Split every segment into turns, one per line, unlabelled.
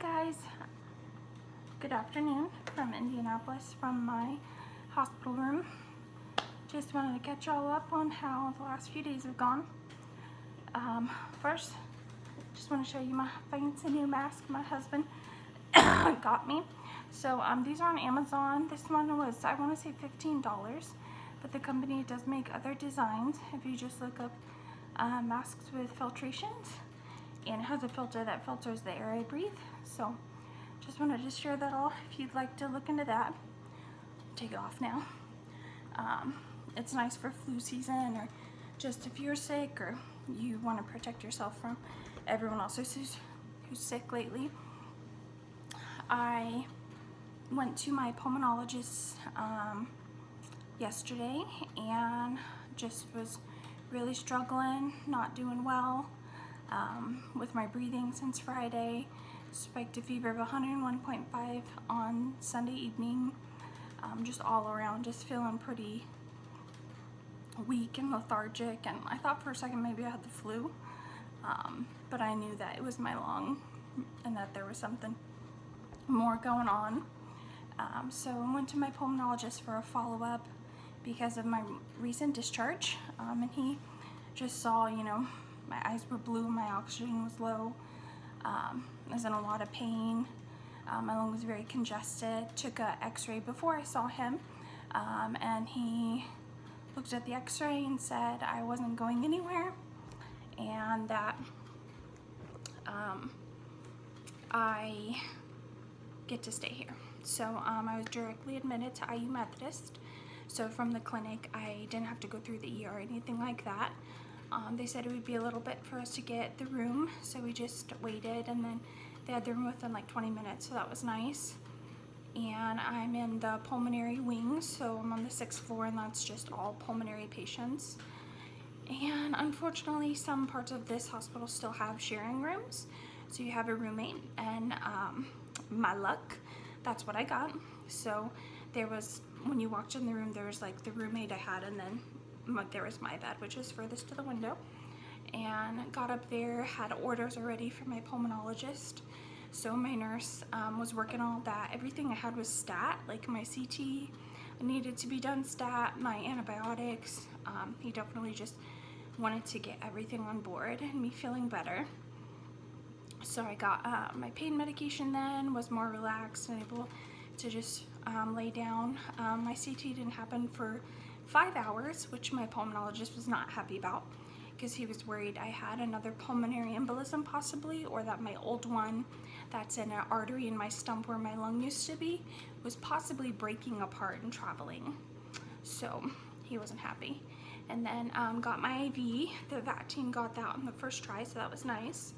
guys, good afternoon from Indianapolis from my hospital room. Just wanted to catch y'all up on how the last few days have gone. First, just want to show you my fancy new mask my husband got me. So these are on Amazon. This one was, I want to say $15, but the company does make other designs if you just look up masks with filtrations. And it has a filter that filters the air I breathe. So just wanted to share that all if you'd like to look into that. Take it off now. It's nice for flu season, or just if you're sick or you want to protect yourself from everyone else who's sick lately. I went to my pulmonologist yesterday and just was really struggling, not doing well. With my breathing since Friday. Spiked a fever of 101.5 on Sunday evening. Just all around, just feeling pretty weak and lethargic, and I thought for a second maybe I had the flu, but I knew that it was my lung and that there was something more going on. So I went to my pulmonologist for a follow-up because of my recent discharge, and he just saw, my eyes were blue, my oxygen was low, I was in a lot of pain, my lung was very congested. Took an x-ray before I saw him, and he looked at the x-ray and said I wasn't going anywhere and that I get to stay here. So I was directly admitted to IU Methodist. So from the clinic, I didn't have to go through the ER or anything like that. They said it would be a little bit for us to get the room, so we just waited, and then they had the room within like 20 minutes, so that was nice. And I'm in the pulmonary wing, so I'm on the 6th floor, and that's just all pulmonary patients. And unfortunately, some parts of this hospital still have sharing rooms, so you have a roommate, and my luck, that's what I got. So there was, when you walked in the room, there was like the roommate I had, and then there was my bed, which was furthest to the window. And got up there, had orders already from my pulmonologist. So my nurse was working on all that. Everything I had was stat, like my CT needed to be done stat, my antibiotics. He definitely just wanted to get everything on board and me feeling better. So I got my pain medication then, was more relaxed and able to just lay down. My CT didn't happen for 5 hours, which my pulmonologist was not happy about because he was worried I had another pulmonary embolism possibly, or that my old one that's in an artery in my stump where my lung used to be was possibly breaking apart and traveling. So he wasn't happy. And then got my IV. The VAT team got that on the first try, so that was nice.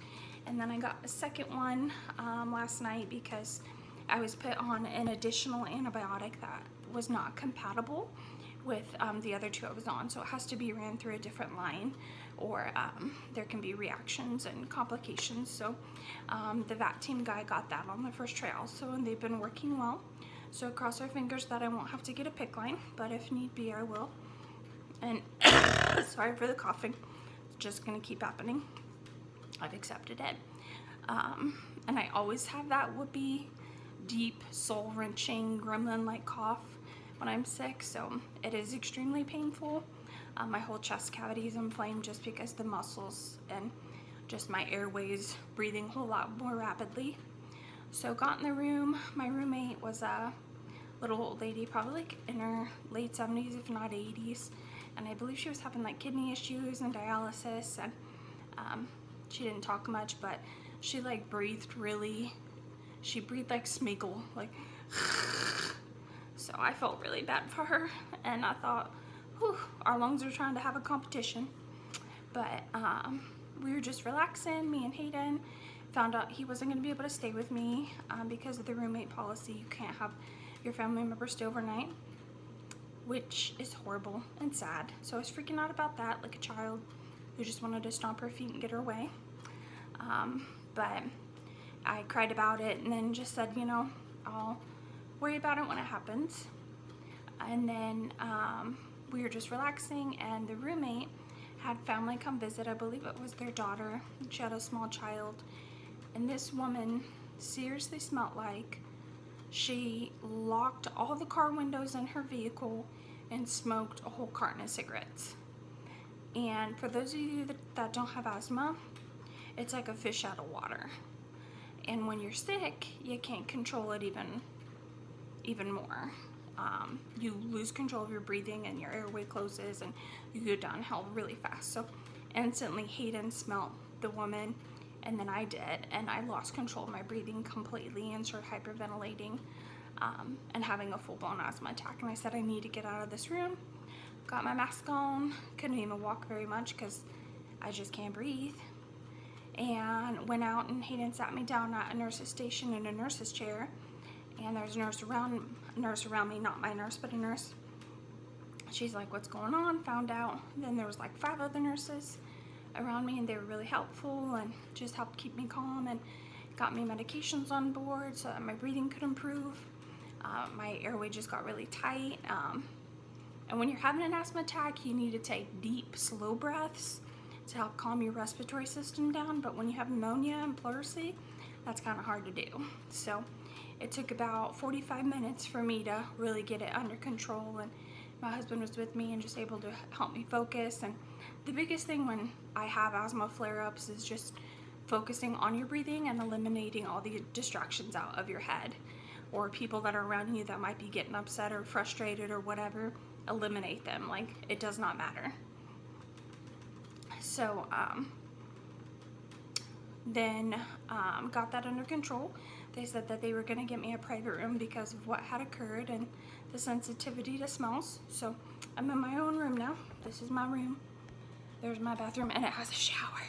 And then I got a second one last night because I was put on an additional antibiotic that was not compatible with the other two I was on, so it has to be ran through a different line, or there can be reactions and complications. So the VAT team guy got that on the first try also, and they've been working well. So cross our fingers that I won't have to get a PICC line, but if need be I will. And sorry for the coughing, it's just gonna keep happening. I've accepted it. And I always have that whoopee, deep, soul-wrenching, gremlin-like cough when I'm sick, so it is extremely painful. My whole chest cavity is inflamed just because the muscles and just my airways breathing a whole lot more rapidly. So got in the room. My roommate was a little old lady, probably like in her late 70s, if not 80s, and I believe she was having like kidney issues and dialysis, and she didn't talk much, but she like breathed really, she breathed like Smeagol, like so I felt really bad for her, and I thought, whew, our lungs are trying to have a competition. But we were just relaxing, me and Hayden. Found out he wasn't going to be able to stay with me because of the roommate policy. You can't have your family member stay overnight, which is horrible and sad. So I was freaking out about that, like a child who just wanted to stomp her feet and get her way. But I cried about it and then just said, I'll worry about it when it happens. And then we were just relaxing, and the roommate had family come visit. I believe it was their daughter. She had a small child, and this woman seriously smelled like she locked all the car windows in her vehicle and smoked a whole carton of cigarettes. And for those of you that don't have asthma, it's like a fish out of water. And when you're sick, you can't control it even more. You lose control of your breathing and your airway closes and you go downhill really fast. So instantly Hayden smelled the woman, and then I did, and I lost control of my breathing completely and started hyperventilating and having a full-blown asthma attack. And I said, I need to get out of this room. Got my mask on, couldn't even walk very much because I just can't breathe. And went out, and Hayden sat me down at a nurse's station in a nurse's chair. And there's a nurse around me, not my nurse, but a nurse. She's like, what's going on? Found out. Then there was like 5 other nurses around me, and they were really helpful and just helped keep me calm and got me medications on board so that my breathing could improve. My airway just got really tight. And when you're having an asthma attack, you need to take deep, slow breaths to help calm your respiratory system down. But when you have pneumonia and pleurisy, that's kind of hard to do. So it took about 45 minutes for me to really get it under control, and my husband was with me and just able to help me focus. And the biggest thing when I have asthma flare-ups is just focusing on your breathing and eliminating all the distractions out of your head, or people that are around you that might be getting upset or frustrated or whatever. Eliminate them. Like, it does not matter. So then got that under control. They said that they were going to get me a private room because of what had occurred and the sensitivity to smells. So I'm in my own room now. This is my room. There's my bathroom, and it has a shower.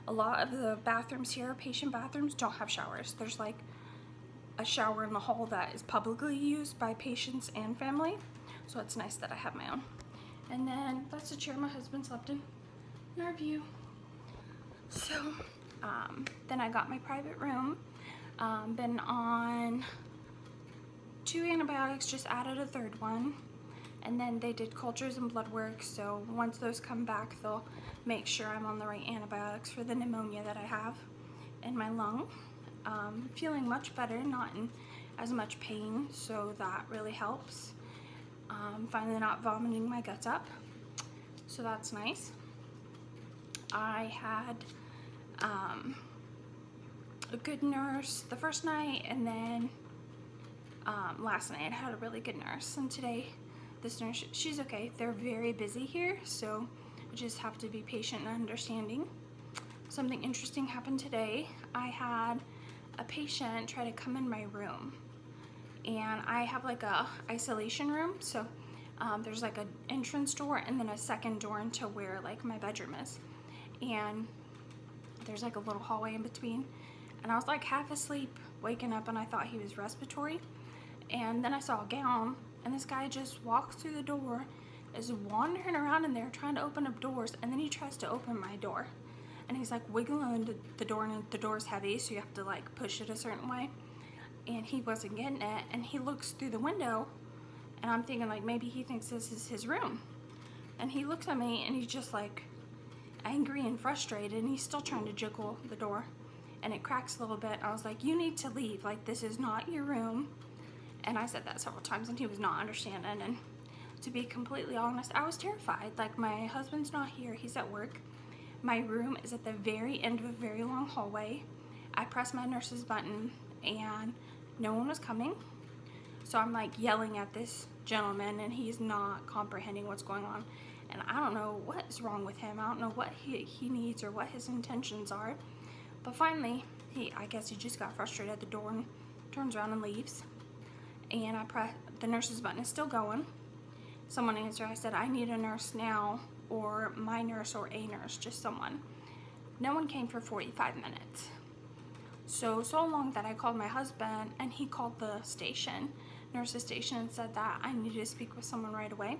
A lot of the bathrooms here, patient bathrooms, don't have showers. There's like a shower in the hall that is publicly used by patients and family. So it's nice that I have my own. And then that's the chair my husband slept in our view. So then I got my private room. Been on 2 antibiotics, just added a 3rd one. And then they did cultures and blood work. So once those come back, they'll make sure I'm on the right antibiotics for the pneumonia that I have in my lung. Feeling much better, not in as much pain, so that really helps. Finally not vomiting my guts up, so that's nice. I had a good nurse the first night, and then last night I had a really good nurse, and today this nurse, she's okay. They're very busy here, so I just have to be patient and understanding. Something interesting happened today. I had a patient try to come in my room, and I have like a isolation room, so there's like an entrance door and then a second door into where like my bedroom is, and there's like a little hallway in between. And I was like half asleep, waking up, and I thought he was respiratory. And then I saw a gown, and this guy just walks through the door, is wandering around in there trying to open up doors, and then he tries to open my door. And he's like wiggling the door, and the door's heavy, so you have to like push it a certain way. And he wasn't getting it, and he looks through the window, and I'm thinking like maybe he thinks this is his room. And he looks at me, and he's just like angry and frustrated, and he's still trying to jiggle the door, and it cracks a little bit. I was like, you need to leave, like this is not your room. And I said that several times, and he was not understanding. And to be completely honest, I was terrified. Like, my husband's not here, he's at work. My room is at the very end of a very long hallway. I pressed my nurse's button and no one was coming. So I'm like yelling at this gentleman, and he's not comprehending what's going on. And I don't know what is wrong with him. I don't know what he needs or what his intentions are. But finally, I guess he just got frustrated at the door and turns around and leaves. And I press the nurse's button, is still going. Someone answered. I said, I need a nurse now, or my nurse, or a nurse, just someone. No one came for 45 minutes. So long that I called my husband, and he called the station, nurse's station, and said that I needed to speak with someone right away.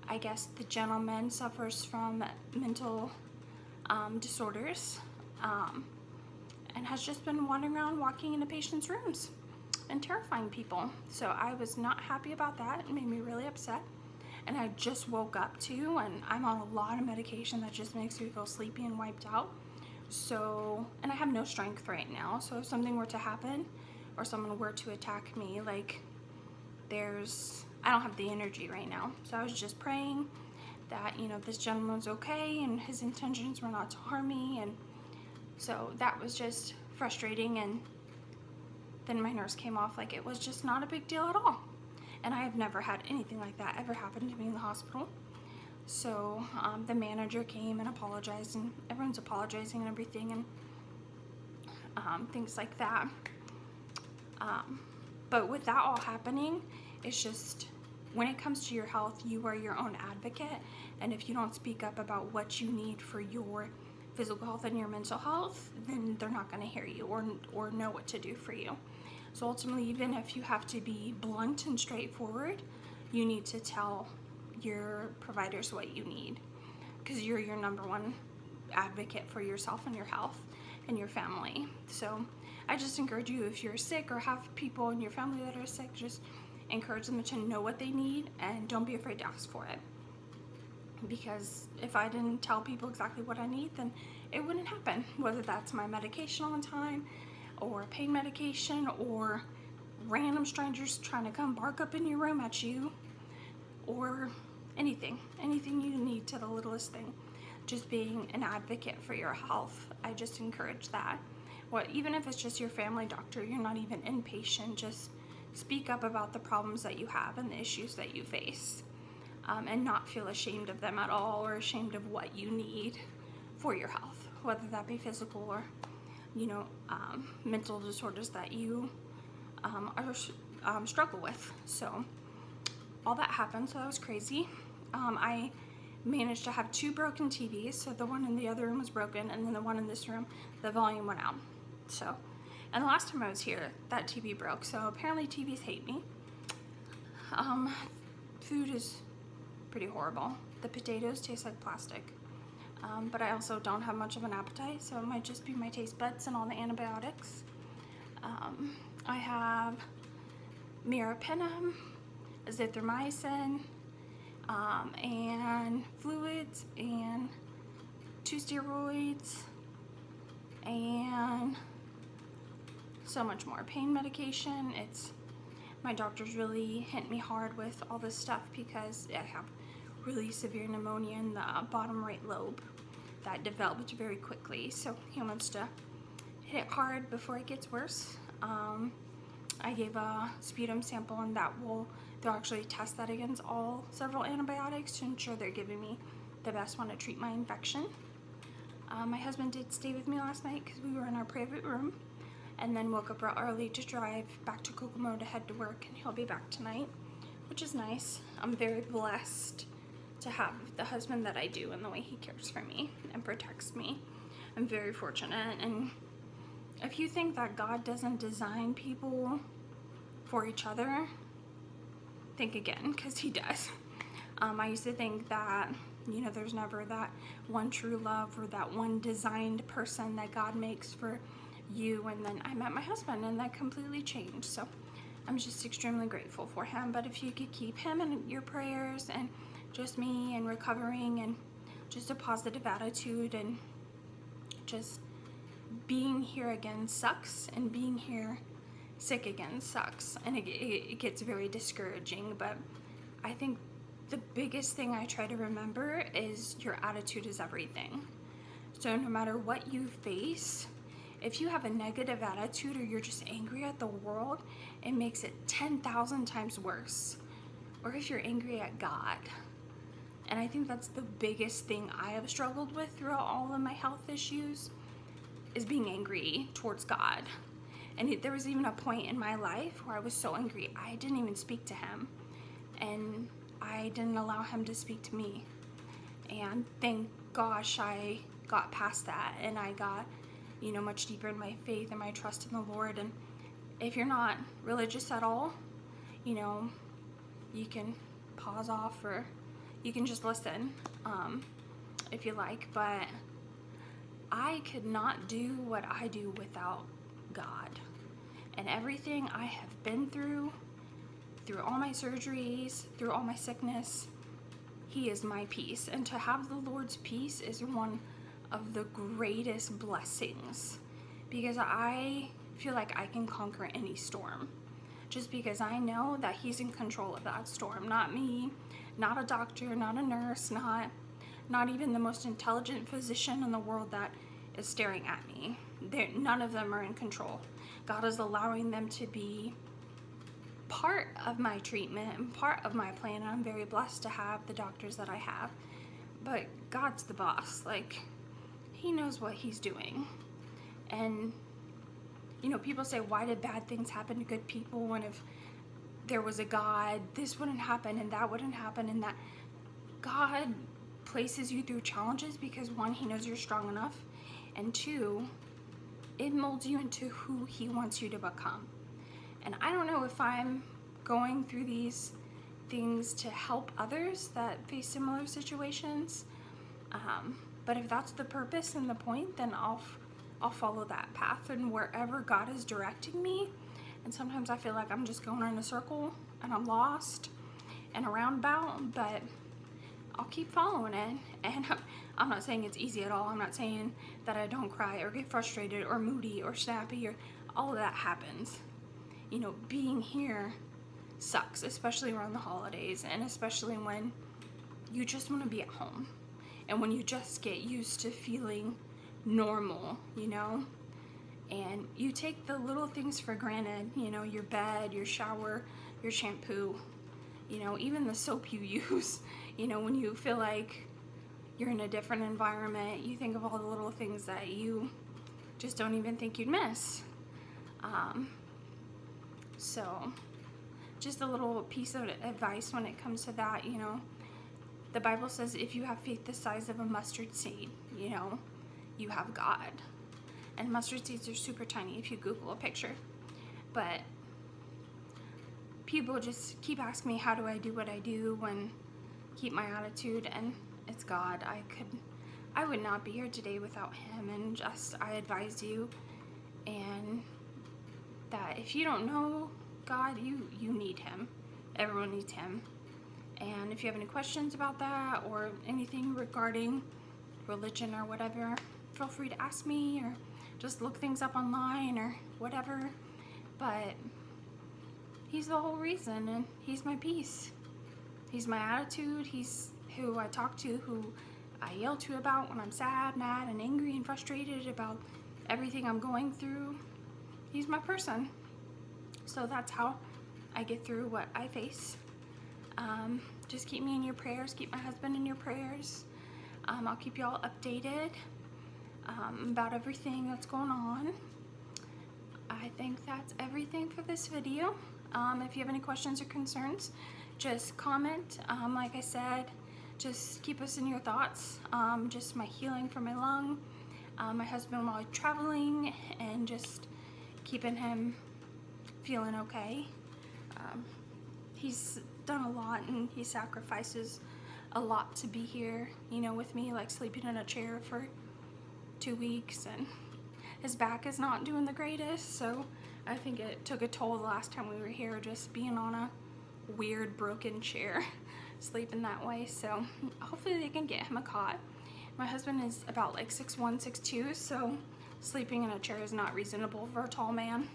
I guess the gentleman suffers from mental disorders and has just been wandering around walking into patients' rooms and terrifying people. So I was not happy about that. It made me really upset. And I just woke up too, and I'm on a lot of medication that just makes me feel sleepy and wiped out, So, and I have no strength right now. So if something were to happen or someone were to attack me, like I don't have the energy right now. So I was just praying that, this gentleman's okay and his intentions were not to harm me. And so that was just frustrating. And then my nurse came off like it was just not a big deal at all. And I have never had anything like that ever happen to me in the hospital. So the manager came and apologized, and everyone's apologizing and everything, and things like that. But with that all happening, it's just, when it comes to your health, you are your own advocate. And if you don't speak up about what you need for your physical health and your mental health, then they're not going to hear you or know what to do for you. So ultimately, even if you have to be blunt and straightforward, you need to tell your providers what you need, because you're your number one advocate for yourself and your health and your family. So I just encourage you, if you're sick or have people in your family that are sick, just encourage them to know what they need and don't be afraid to ask for it. Because if I didn't tell people exactly what I need, then it wouldn't happen, whether that's my medication on time or pain medication or random strangers trying to come bark up in your room at you, or anything you need, to the littlest thing. Just being an advocate for your health, I just encourage that. Even if it's just your family doctor, you're not even inpatient, just speak up about the problems that you have and the issues that you face, and not feel ashamed of them at all, or ashamed of what you need for your health, whether that be physical or mental disorders that you struggle with. So all that happened, so that was crazy. I managed to have 2 broken TVs, so the one in the other room was broken, and then the one in this room, the volume went out. So, and the last time I was here, that TV broke, so apparently TVs hate me. Food is pretty horrible. The potatoes taste like plastic, but I also don't have much of an appetite, so it might just be my taste buds and all the antibiotics. I have meropenem, azithromycin, and fluids, and 2 steroids, and so much more. Pain medication. My doctors really hit me hard with all this stuff because I have really severe pneumonia in the bottom right lobe that developed very quickly, so he wants to hit it hard before it gets worse. I gave a sputum sample, and they'll actually test that against several antibiotics to ensure they're giving me the best one to treat my infection. My husband did stay with me last night because we were in our private room, and then woke up real early to drive back to Kokomo to head to work, and he'll be back tonight, which is nice. I'm very blessed to have the husband that I do and the way he cares for me and protects me. I'm very fortunate. And if you think that God doesn't design people for each other, think again, because he does. I used to think that, there's never that one true love or that one designed person that God makes for you, and then I met my husband and that completely changed. So I'm just extremely grateful for him. But if you could keep him in your prayers, and just me, and recovering, and just a positive attitude, and just being here again sucks, and being here sick again sucks, and it gets very discouraging. But I think the biggest thing I try to remember is your attitude is everything. So no matter what you face, if you have a negative attitude or you're just angry at the world, it makes it 10,000 times worse. Or if you're angry at God. And I think that's the biggest thing I have struggled with throughout all of my health issues, is being angry towards God. And there was even a point in my life where I was so angry I didn't even speak to him, and I didn't allow him to speak to me. And thank gosh I got past that, and I got much deeper in my faith and my trust in the Lord. And if you're not religious at all, you can pause off, or you can just listen if you like. But I could not do what I do without God. And everything I have been through all my surgeries, through all my sickness, he is my peace. And to have the Lord's peace is one of the greatest blessings, because I feel like I can conquer any storm just because I know that he's in control of that storm, not me, not a doctor, not a nurse, not even the most intelligent physician in the world that is staring at me. None of them are in control. God is allowing them to be part of my treatment and part of my plan. I'm very blessed to have the doctors that I have, but God's the boss. Like, he knows what he's doing. And you know, people say, why did bad things happen to good people? And if there was a God, this wouldn't happen and that wouldn't happen. And that God places you through challenges because, one, he knows you're strong enough, and two, it molds you into who he wants you to become. And I don't know if I'm going through these things to help others that face similar situations, but if that's the purpose and the point, then I'll follow that path and wherever God is directing me. And sometimes I feel like I'm just going in a circle and I'm lost and a roundabout, but I'll keep following it. And I'm not saying it's easy at all. I'm not saying that I don't cry or get frustrated or moody or snappy, or all of that happens. You know, being here sucks, especially around the holidays, and especially when you just want to be at home and when you just get used to feeling normal, you know, and you take the little things for granted, you know, your bed, your shower, your shampoo, you know, even the soap you use. You know, when you feel like you're in a different environment, you think of all the little things that you just don't even think you'd miss. So just a little piece of advice when it comes to that, you know, the Bible says if you have faith the size of a mustard seed, you know, you have God. And mustard seeds are super tiny if you Google a picture. But people just keep asking me, how do I do what I do and keep my attitude? And it's God. I would not be here today without him. And just, I advise you, and that if you don't know God, you need him. Everyone needs him. And if you have any questions about that or anything regarding religion or whatever, feel free to ask me, or just look things up online or whatever. But he's the whole reason, and he's my peace. He's my attitude. He's who I talk to, who I yell to about when I'm sad, mad, and angry and frustrated about everything I'm going through. He's my person. So that's how I get through what I face. Just keep me in your prayers. Keep my husband in your prayers. I'll keep y'all updated about everything that's going on. I think that's everything for this video. If you have any questions or concerns, just comment. Like I said, just keep us in your thoughts. Just my healing from my lung, my husband while traveling, and just keeping him feeling okay. He's done a lot, and he sacrifices a lot to be here, you know, with me, like sleeping in a chair for 2 weeks, and his back is not doing the greatest, so I think it took a toll the last time we were here, just being on a weird broken chair sleeping that way. So hopefully they can get him a cot. My husband is about like 6'1", 6'2", so sleeping in a chair is not reasonable for a tall man.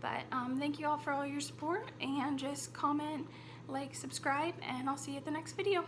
But thank you all for all your support, and just comment, like, subscribe, and I'll see you at the next video.